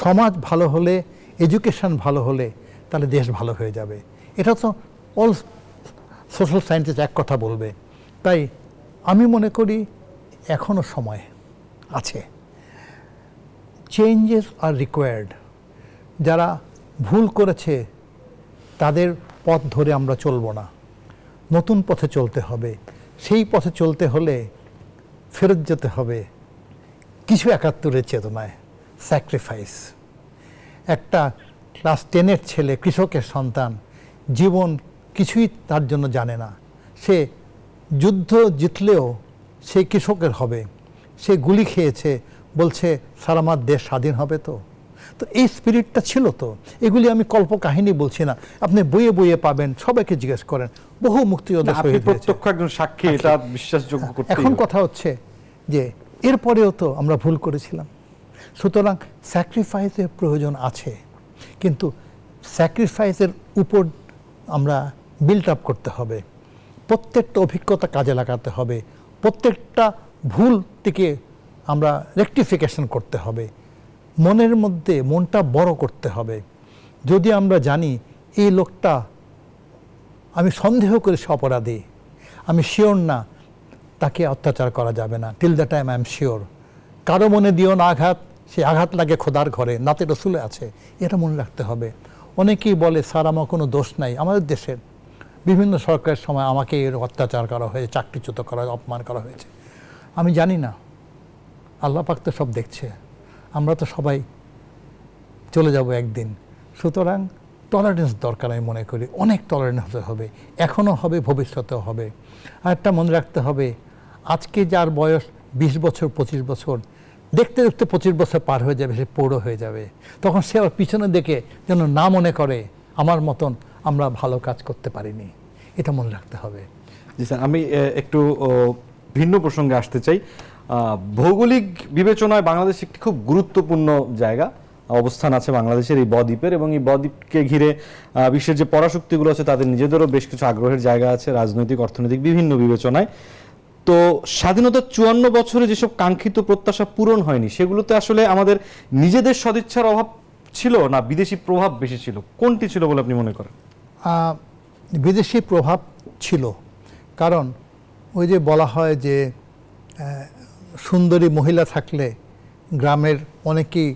S9: সমাজ ভালো হলে, এডুকেশন ভালো হলে, তাহলে দেশ ভালো হয়ে যাবে। এটা তো অল সোশ্যাল সায়েন্টিস্ট এক কথা বলবে। তাই আমি মনে করি এখনও সময় আছে। চেঞ্জেস আর রিকোয়ার্ড। যারা ভুল করেছে তাদের পথ ধরে আমরা চলব না, নতুন পথে চলতে হবে। সেই পথে চলতে হলে ফেরত যেতে হবে কিছু ৭১-এর চেতনায়, স্যাক্রিফাইস। একটা ক্লাস 10-এর ছেলে, কৃষকের সন্তান, জীবন কিছুই তার জন্য জানে না। সে যুদ্ধ জিতলেও সে কৃষকের হবে। সে গুলি খেয়েছে, বলছে স্যার আমার দেশ স্বাধীন হবে তো। তো এই স্পিরিটটা ছিল তো। এগুলি আমি কল্পকাহিনী বলছি না, আপনি বইয়ে বইয়ে পাবেন, সবাইকে জিজ্ঞেস করেন, বহু মুক্তিযোদ্ধা শহীদ হয়েছে।
S1: প্রত্যক্ষ একজন সাক্ষী, এটা বিশ্বাসযোগ্য করতে।
S9: এখন কথা হচ্ছে যে এরপরেও তো আমরা ভুল করেছিলাম। সুতরাং স্যাক্রিফাইসের প্রয়োজন আছে, কিন্তু স্যাক্রিফাইসের উপর আমরা বিল্ড আপ করতে হবে। প্রত্যেকটা অভিজ্ঞতা কাজে লাগাতে হবে, প্রত্যেকটা ভুল থেকে আমরা রেকটিফিকেশন করতে হবে। মনের মধ্যে মনটা বড় করতে হবে। যদি আমরা জানি এই লোকটা, আমি সন্দেহ করে সে অপরাধী, আমি শিওর না, তাকে অত্যাচার করা যাবে না। Till the time I am sure. কারো মনে দিও না আঘাত, সে আঘাত লাগে খোদার ঘরে, নাতে রসুলে আছে, এটা মনে রাখতে হবে। অনেকেই বলে স্যার আমার কোনো দোষ নাই। আমাদের দেশের বিভিন্ন সরকারের সময় আমাকে এর অত্যাচার করা হয়েছে, চাকরিচ্যুত করা, অপমান করা হয়েছে। আমি জানি না, আল্লাহ পাক তো সব দেখছে। আমরা তো সবাই চলে যাব একদিন। সুতরাং টলারেন্স দরকার আমি মনে করি, অনেক টলারেন্স হতে হবে, এখনও হবে, ভবিষ্যতেও হবে। আর একটা মনে রাখতে হবে, আজকে যার বয়স 20 বছর 25 বছর, দেখতে দেখতে 25 বছর পার হয়ে যাবে, সে পৌঢ় হয়ে যাবে। তখন সে আবার পিছনে দেখে যেন না মনে করে আমার মতন আমরা ভালো কাজ করতে পারিনি। এটা মনে রাখতে হবে।
S1: জি স্যার, আমি একটু ভিন্ন প্রসঙ্গে আসতে চাই। ভৌগোলিক বিবেচনায় বাংলাদেশ একটি খুব গুরুত্বপূর্ণ জায়গা, অবস্থান আছে বাংলাদেশের এই বদ্বীপের, এবং এই বদ্বীপকে ঘিরে বিশ্বের যে পরাশক্তিগুলো আছে তাদের নিজেদেরও বেশ কিছু আগ্রহের জায়গা আছে, রাজনৈতিক, অর্থনৈতিক বিভিন্ন বিবেচনায়। তো স্বাধীনতার 54 বছরে যেসব কাঙ্ক্ষিত প্রত্যাশা পূরণ হয়নি, সেগুলোতে আসলে আমাদের নিজেদের সদিচ্ছার অভাব ছিল না বিদেশি প্রভাব বেশি ছিল? কোনটি ছিল বলে আপনি মনে করেন?
S9: বিদেশি প্রভাব ছিল। কারণ ওই যে বলা হয় যে সুন্দরী মহিলা থাকলে গ্রামের অনেকেই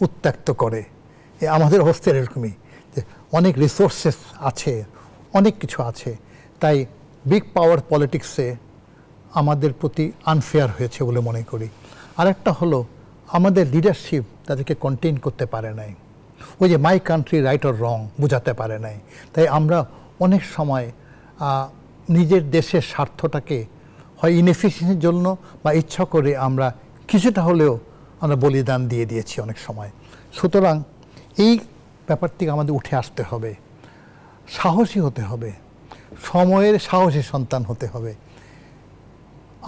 S9: উত্ত্যক্ত করে, আমাদের অবস্থা এরকমই, যে অনেক রিসোর্সেস আছে, অনেক কিছু আছে, তাই বিগ পাওয়ার পলিটিক্সে আমাদের প্রতি আনফেয়ার হয়েছে বলে মনে করি। আরেকটা হলো আমাদের লিডারশিপ তাদেরকে কন্টেইন করতে পারে নাই, ওই যে my country right or wrong বোঝাতে পারে নাই। তাই আমরা অনেক সময় নিজের দেশের স্বার্থটাকে হয় ইনএফিসিয়েন্সির জন্য বা ইচ্ছা করে আমরা কিছুটা হলেও আমরা বলিদান দিয়ে দিয়েছি অনেক সময়। সুতরাং এই ব্যাপার থেকে আমাদের উঠে আসতে হবে, সাহসী হতে হবে, সময়ের সাহসী সন্তান হতে হবে।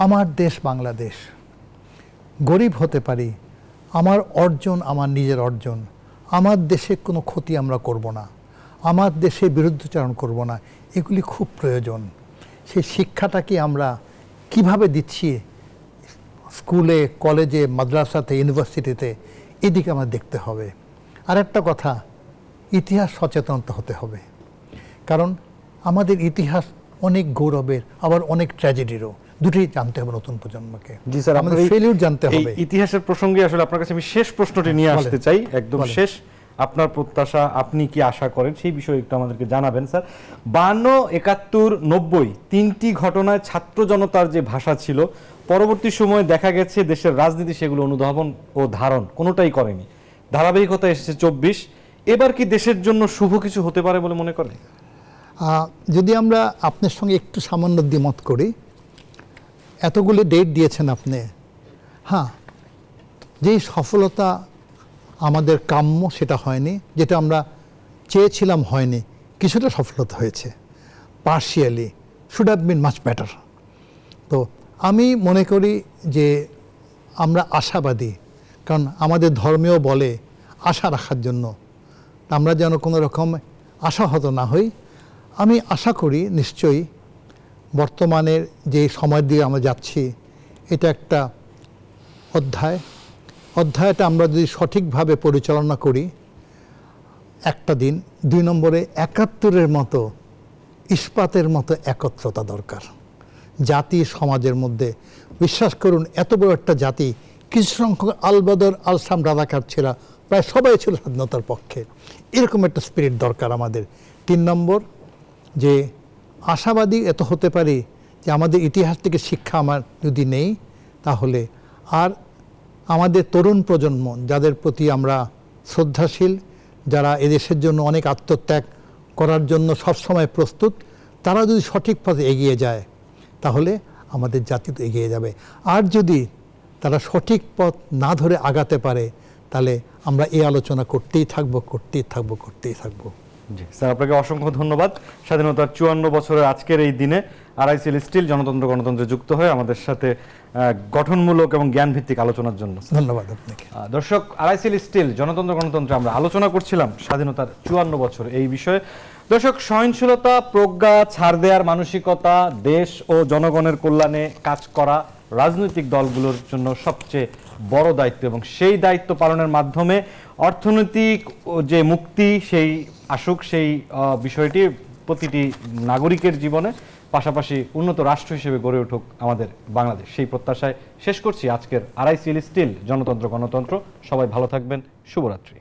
S9: আমার দেশ বাংলাদেশ, গরিব হতে পারি, আমার অর্জন আমার নিজের অর্জন, আমার দেশে কোনো ক্ষতি আমরা করব না, আমার দেশে বিরুদ্ধাচরণ করব না, এগুলি খুব প্রয়োজন। সেই শিক্ষাটাকে আমরা কিভাবে দিচ্ছি স্কুলে, কলেজে, মাদ্রাসাতে, ইউনিভার্সিটিতে, এদিকে আমরা দেখতে হবে। আর একটা কথা, ইতিহাস সচেতনতা হতে হবে, কারণ আমাদের ইতিহাস অনেক গৌরবের, আবার অনেক ট্র্যাজেডিরও, দুটোই জানতে হবে নতুন প্রজন্মকে।
S1: জি স্যার,
S9: আমাদের ফেলিউর জানতে হবে।
S1: ইতিহাসের প্রসঙ্গে আসলে আপনার কাছে আমি শেষ প্রশ্নটি নিয়ে আসতে চাই, একদম শেষ। আপনার প্রত্যাশা, আপনি কি আশা করেন সেই বিষয়ে একটু আমাদেরকে জানাবেন স্যার। 52, 71, 90 তিনটি ঘটনায় ছাত্র জনতার যে ভাষা ছিল, পরবর্তী সময়ে দেখা গেছে দেশের রাজনীতি সেগুলো অনুধাবন ও ধারণ কোনোটাই করেনি। ধারাবাহিকতা এসেছে 24। এবার কি দেশের জন্য শুভ কিছু হতে পারে বলে মনে করেন?
S9: যদি আমরা আপনার সঙ্গে একটু সামান্য দ্বিমত করি, এতগুলো ডেট দিয়েছেন আপনি, হ্যাঁ, যেই সফলতা আমাদের কাম্য সেটা হয়নি, যেটা আমরা চেয়েছিলাম হয়নি, কিছুটা সফলতা হয়েছে, partially should have been much better. তো আমি মনে করি যে আমরা আশাবাদী, কারণ আমাদের ধর্মেও বলে আশা রাখার জন্য, আমরা যেন কোনো রকম আশাহত না হই। আমি আশা করি নিশ্চয়ই বর্তমানের যে সময় দিয়ে আমরা যাচ্ছি এটা একটা অধ্যায়টা আমরা যদি সঠিকভাবে পরিচালনা করি একটা দিন, 2 নম্বরে 71-এর মতো ইস্পাতের মতো একত্রতা দরকার জাতি সমাজের মধ্যে। বিশ্বাস করুন এত বড় একটা জাতি, কিছু সংখ্যক আলবদর আলসাম রাজাকার ছিল, প্রায় সবাই ছিল স্বাধীনতার পক্ষে, এরকম একটা স্পিরিট দরকার আমাদের। 3 নম্বর যে আশাবাদী এত হতে পারি যে আমাদের ইতিহাস থেকে শিক্ষা আমার যদি নেই, তাহলে আর আমাদের তরুণ প্রজন্ম যাদের প্রতি আমরা শ্রদ্ধাশীল, যারা এদেশের জন্য অনেক আত্মত্যাগ করার জন্য সবসময় প্রস্তুত, তারা যদি সঠিক পথে এগিয়ে যায় তাহলে আমাদের জাতি তো এগিয়ে যাবে। আর যদি তারা সঠিক পথ না ধরে আগাতে পারে তাহলে আমরা এই আলোচনা করতেই থাকবো।
S1: জি স্যার, আপনাকে অসংখ্য ধন্যবাদ। স্বাধীনতার 54 বছরের আজকের এই দিনে আরআইসিএল স্টিল জনতন্ত্র গণতন্ত্রে যুক্ত হয়ে আমাদের সাথে গঠনমূলক এবং জ্ঞানভিত্তিক আলোচনার জন্য
S9: ধন্যবাদ আপনাকে।
S1: দর্শক, আরআইসিএল স্টিল জনতন্ত্র গণতন্ত্রে আমরা আলোচনা করছিলাম স্বাধীনতার 54 বছর এই বিষয়ে। দর্শক, সহনশীলতা, প্রজ্ঞা, ছাড় দেওয়ার মানসিকতা, দেশ ও জনগণের কল্যাণে কাজ করা রাজনৈতিক দলগুলোর জন্য সবচেয়ে বড় দায়িত্ব, এবং সেই দায়িত্ব পালনের মাধ্যমে অর্থনৈতিক যে মুক্তি সেই আসুক, সেই বিষয়টি প্রতিটি নাগরিকের জীবনে, পাশাপাশি উন্নত রাষ্ট্র হিসেবে গড়ে উঠুক আমাদের বাংলাদেশ, সেই প্রত্যাশায় শেষ করছি আজকের আরআইসিএল স্টিল জনতন্ত্র গণতন্ত্র। সবাই ভালো থাকবেন, শুভরাত্রি।